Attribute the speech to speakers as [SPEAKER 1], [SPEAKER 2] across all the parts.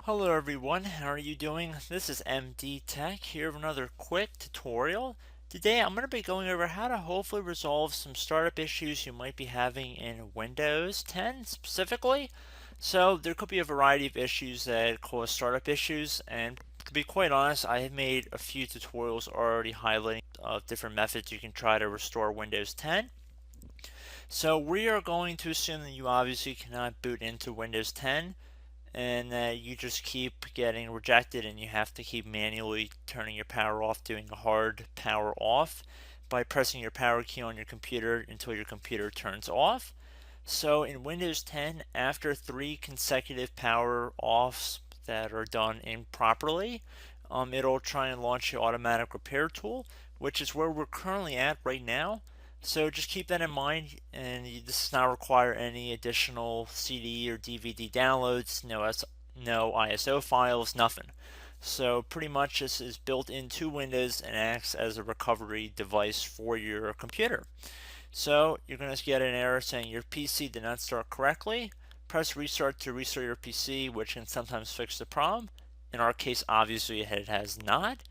[SPEAKER 1] Hello everyone, how are you doing? This is MD Tech here with another quick tutorial. Today I'm going to be going over how to hopefully resolve some startup issues you might be having in Windows 10 specifically. So there could be a variety of issues that cause startup issues, and to be quite honest, I have made a few tutorials already highlighting different methods you can try to restore Windows 10. So we are going to assume that you obviously cannot boot into Windows 10 and that you just keep getting rejected and you have to keep manually turning your power off, doing a hard power off by pressing your power key on your computer until your computer turns off. So in Windows 10, after 3 consecutive power offs that are done improperly, it'll try and launch the automatic repair tool, which is where we're currently at right now. So just keep that in mind, and this does not require any additional CD or DVD downloads, no ISO files, nothing. So pretty much this is built into Windows and acts as a recovery device for your computer. So you're going to get an error saying your PC did not start correctly. Press restart to restart your PC, which can sometimes fix the problem. In our case, obviously it has not.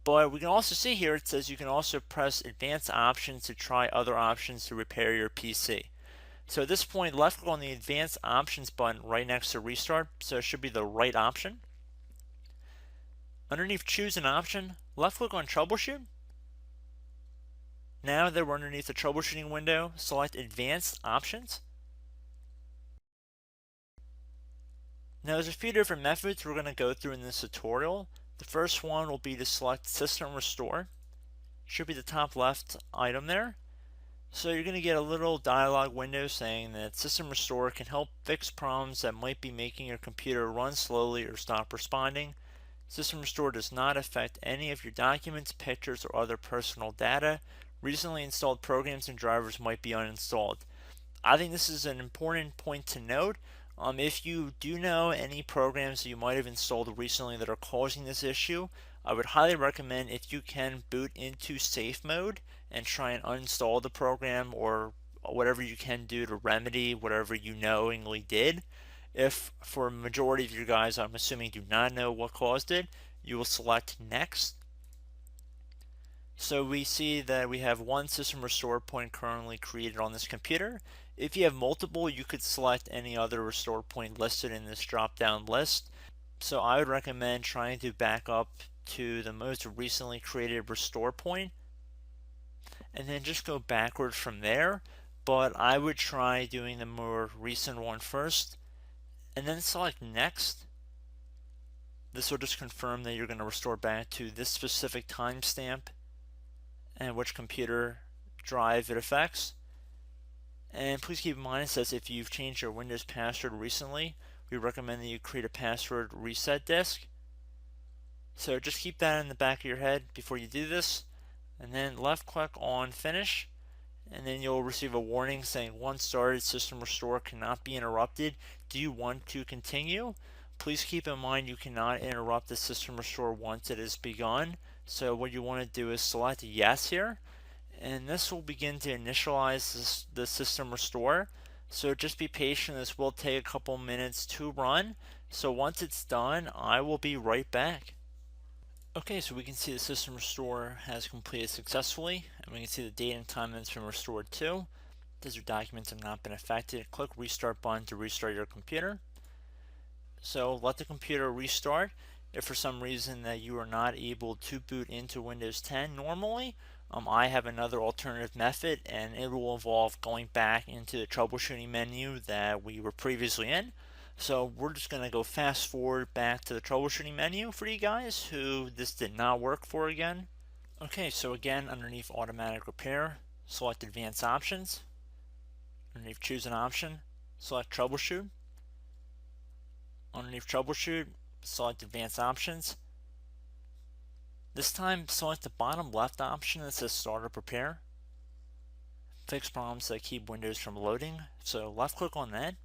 [SPEAKER 1] But we can also see here it says you can also press advanced options to try other options to repair your PC. So at this point, left click on the advanced options button right next to restart, so it should be the right option. Underneath choose an option, left click on troubleshoot. Now that we're underneath the troubleshooting window, select advanced options. Now there's a few different methods we're going to go through in this tutorial. The first one will be to select System Restore. Should be the top left item there. So you're going to get a little dialog window saying that System Restore can help fix problems that might be making your computer run slowly or stop responding. System Restore does not affect any of your documents, pictures, or other personal data. Recently installed programs and drivers might be uninstalled. I think this is an important point to note. If you do know any programs that you might have installed recently that are causing this issue, I would highly recommend if you can boot into safe mode and try and uninstall the program or whatever you can do to remedy whatever you knowingly did. If for a majority of you guys, I'm assuming do not know what caused it, you will select next. So we see that we have one system restore point currently created on this computer. If you have multiple, you could select any other restore point listed in this drop down list. So I would recommend trying to back up to the most recently created restore point and then just go backwards from there. But I would try doing the more recent one first and then select next. This will just confirm that you're going to restore back to this specific timestamp and which computer drive it affects. And please keep in mind it says if you've changed your Windows password recently, we recommend that you create a password reset disk. So just keep that in the back of your head before you do this, and then left click on finish, and then you'll receive a warning saying once started, system restore cannot be interrupted. Do you want to continue? Please keep in mind you cannot interrupt the system restore once it is begun. So what you want to do is select yes here, and this will begin to initialize the system restore. So just be patient, this will take a couple minutes to run. So once it's done, I will be right back. Okay, so we can see the system restore has completed successfully, and we can see the date and time that it's been restored to. These your documents have not been affected. Click restart button to restart your computer. So let the computer restart. If for some reason that you are not able to boot into Windows 10 normally, I have another alternative method, and it will involve going back into the troubleshooting menu that we were previously in. So we're just going to go fast forward back to the troubleshooting menu for you guys who this did not work for again. Okay, so again, underneath automatic repair, select advanced options. Underneath choose an option, select troubleshoot. Underneath troubleshoot, select advanced options. This time select the bottom left option that says startup repair. Fix problems that keep Windows from loading. So left click on that.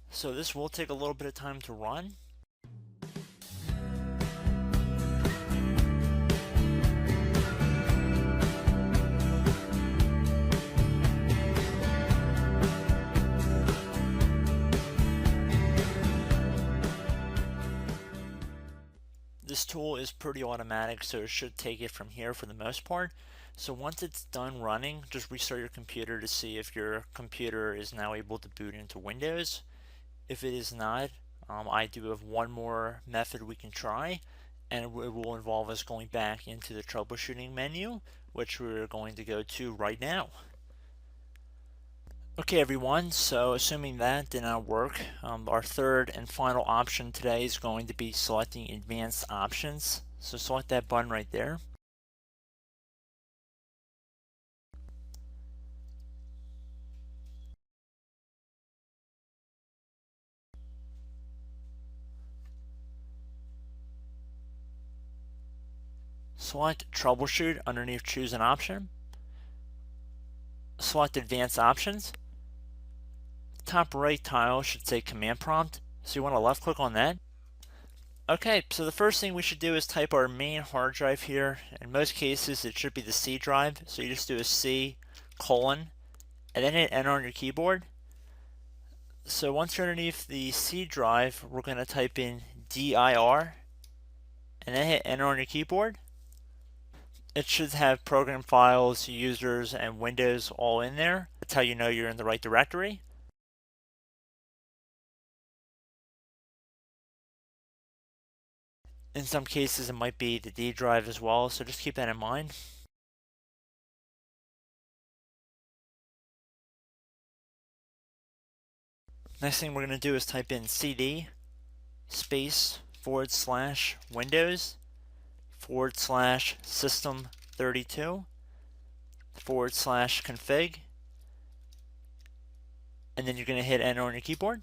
[SPEAKER 1] So this will take a little bit of time to run. is pretty automatic, so it should take it from here for the most part. So once it's done running, just restart your computer to see if your computer is now able to boot into Windows. If it is not, I do have one more method we can try, and it will involve us going back into the troubleshooting menu, which we're going to go to right now. Okay everyone, so assuming that did not work, our third and final option today is going to be selecting advanced options. So select that button right there. Select troubleshoot underneath choose an option. Select advanced options. Top right tile should say command prompt, so you want to left click on that. Okay, so the first thing we should do is type our main hard drive here. In most cases it should be the C drive, so you just do a C colon and then hit enter on your keyboard. So once you're underneath the C drive, we're going to type in dir and then hit enter on your keyboard. It should have program files, users, and Windows all in there. That's how you know you're in the right directory. In some cases it might be the D drive as well, so just keep that in mind. Next thing we're going to do is type in cd space / Windows / system 32 / config, and then you're going to hit enter on your keyboard.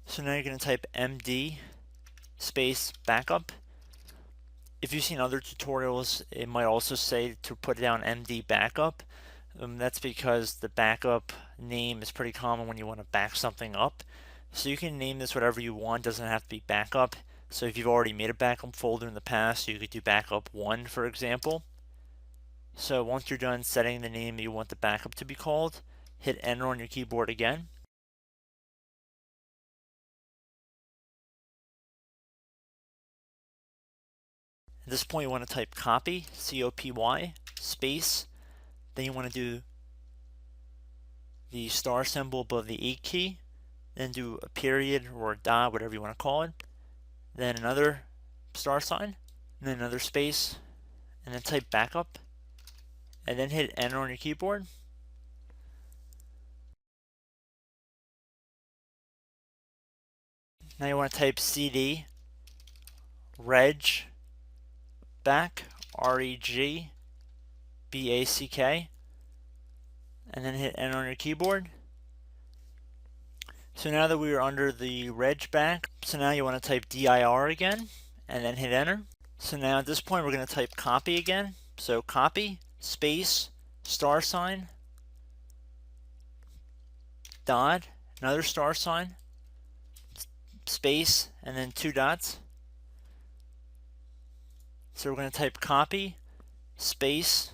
[SPEAKER 1] So now you're going to type md space backup. If you've seen other tutorials, it might also say to put down md backup. That's because the backup name is pretty common when you want to back something up. So you can name this whatever you want, doesn't have to be backup. So if you've already made a backup folder in the past, you could do backup 1 for example. So once you're done setting the name you want the backup to be called, hit enter on your keyboard again. At this point you want to type copy, C-O-P-Y, space, then you want to do the star symbol above the 8 key, then do a period or a dot, whatever you want to call it, then another star sign, and then another space, and then type backup, and then hit enter on your keyboard. Now you want to type cd reg back, REG BACK, and then hit enter on your keyboard. So now that we are under the reg back, so now you want to type dir again and then hit enter. So now at this point we're going to type copy again. So copy space star sign dot, another star sign, space, and then 2 dots. So we're going to type copy space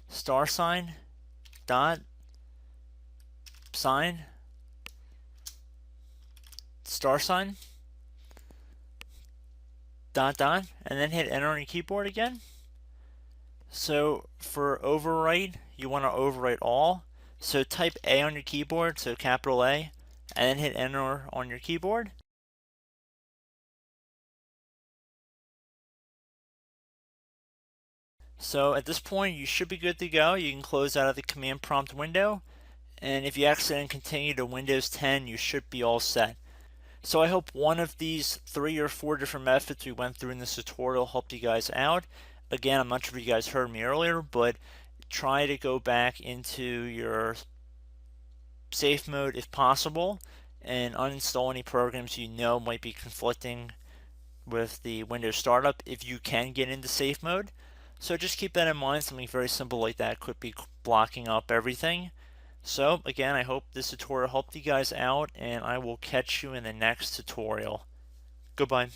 [SPEAKER 1] star sign dot sign star sign dot dot, and then hit enter on your keyboard again. So for overwrite, you want to overwrite all. So type A on your keyboard, so capital A, and then hit enter on your keyboard. So at this point you should be good to go. You can close out of the command prompt window, and if you accidentally continue to Windows 10 you should be all set. So I hope one of these 3 or 4 different methods we went through in this tutorial helped you guys out. Again, I'm not sure if you guys heard me earlier, but try to go back into your safe mode if possible and uninstall any programs you know might be conflicting with the Windows startup if you can get into safe mode. So just keep that in mind. Something very simple like that could be blocking up everything. So again, I hope this tutorial helped you guys out, and I will catch you in the next tutorial. Goodbye.